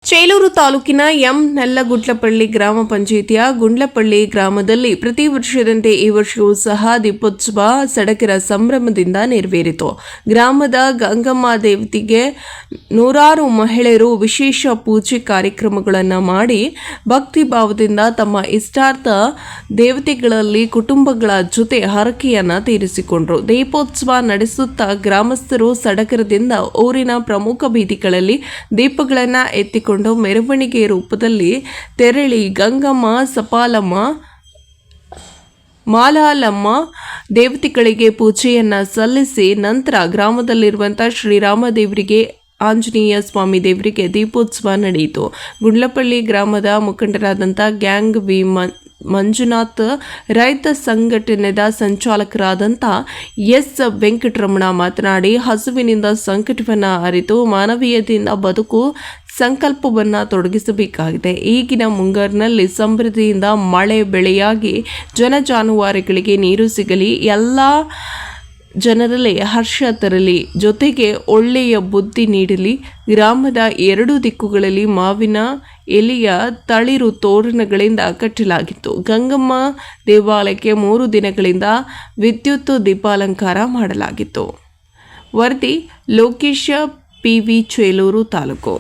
ಚೇಲೂರು ತಾಲೂಕಿನ ನಲ್ಲಗುಡ್ಲಪಳ್ಳಿ ಗ್ರಾಮ ಪಂಚಾಯಿತಿಯ ಗುಂಡ್ಲಪಳ್ಳಿ ಗ್ರಾಮದಲ್ಲಿ ಪ್ರತಿ ವರ್ಷದಂತೆ ಈ ವರ್ಷವೂ ಸಹ ದೀಪೋತ್ಸವ ಸಡಗರ ಸಂಭ್ರಮದಿಂದ ನೆರವೇರಿತು. ಗ್ರಾಮದ ಗಂಗಮ್ಮ ದೇವತೆಗೆ ನೂರಾರು ಮಹಿಳೆಯರು ವಿಶೇಷ ಪೂಜೆ ಕಾರ್ಯಕ್ರಮಗಳನ್ನು ಮಾಡಿ ಭಕ್ತಿ ಭಾವದಿಂದ ತಮ್ಮ ಇಷ್ಟಾರ್ಥ ದೇವತೆಗಳಲ್ಲಿ ಕುಟುಂಬಗಳ ಜೊತೆ ಹರಕೆಯನ್ನ ತೀರಿಸಿಕೊಂಡರು. ದೀಪೋತ್ಸವ ನಡೆಸುತ್ತಾ ಗ್ರಾಮಸ್ಥರು ಸಡಗರದಿಂದ ಊರಿನ ಪ್ರಮುಖ ಬೀದಿಗಳಲ್ಲಿ ದೀಪಗಳನ್ನು ಎತ್ತಿಕೊಂಡು ಮೆರವಣಿಗೆ ರೂಪದಲ್ಲಿ ತೆರಳಿ ಗಂಗಮ್ಮ, ಸಪಾಲಮ್ಮ, ಮಾಲಾಲಮ್ಮ ದೇವತೆಗಳಿಗೆ ಪೂಜೆಯನ್ನ ಸಲ್ಲಿಸಿ ನಂತರ ಗ್ರಾಮದಲ್ಲಿರುವಂತಹ ಶ್ರೀರಾಮ ದೇವರಿಗೆ, ಆಂಜನೇಯ ಸ್ವಾಮಿ ದೇವರಿಗೆ ದೀಪೋತ್ಸವ ನಡೆಯಿತು. ಗುಂಡ್ಲಪಳ್ಳಿ ಗ್ರಾಮದ ಮುಖಂಡರಾದಂಥ ಗ್ಯಾಂಗ್ ವಿ ಮಂಜುನಾಥ್, ರೈತ ಸಂಘಟನೆದ ಸಂಚಾಲಕರಾದಂಥ ಎಸ್ ವೆಂಕಟರಮಣ ಮಾತನಾಡಿ, ಹಸುವಿನಿಂದ ಸಂಕಟವನ್ನು ಅರಿತು ಮಾನವೀಯತೆಯಿಂದ ಬದುಕು ಸಂಕಲ್ಪವನ್ನು ತೊಡಗಿಸಬೇಕಾಗಿದೆ. ಈಗಿನ ಮುಂಗಾರಿನಲ್ಲಿ ಸಮೃದ್ಧಿಯಿಂದ ಮಳೆ ಬೆಳೆಯಾಗಿ ಜಾನುವಾರುಗಳಿಗೆ ನೀರು ಸಿಗಲಿ, ಎಲ್ಲ ಜನರಲ್ಲಿ ಹರ್ಷ ತರಲಿ, ಜೊತೆಗೆ ಒಳ್ಳೆಯ ಬುದ್ಧಿ ನೀಡಲಿ. ಗ್ರಾಮದ ಎರಡು ದಿಕ್ಕುಗಳಲ್ಲಿ ಮಾವಿನ ಎಲೆಯ ತಳಿರು ತೋರಣಗಳಿಂದ ಕಟ್ಟಲಾಗಿತ್ತು. ಗಂಗಮ್ಮ ದೇವಾಲಯಕ್ಕೆ 3 ದಿನಗಳಿಂದ ವಿದ್ಯುತ್ ದೀಪಾಲಂಕಾರ ಮಾಡಲಾಗಿತ್ತು. ವರದಿ ಲೋಕೇಶ, PV, ಚೇಲೂರು ತಾಲೂಕು.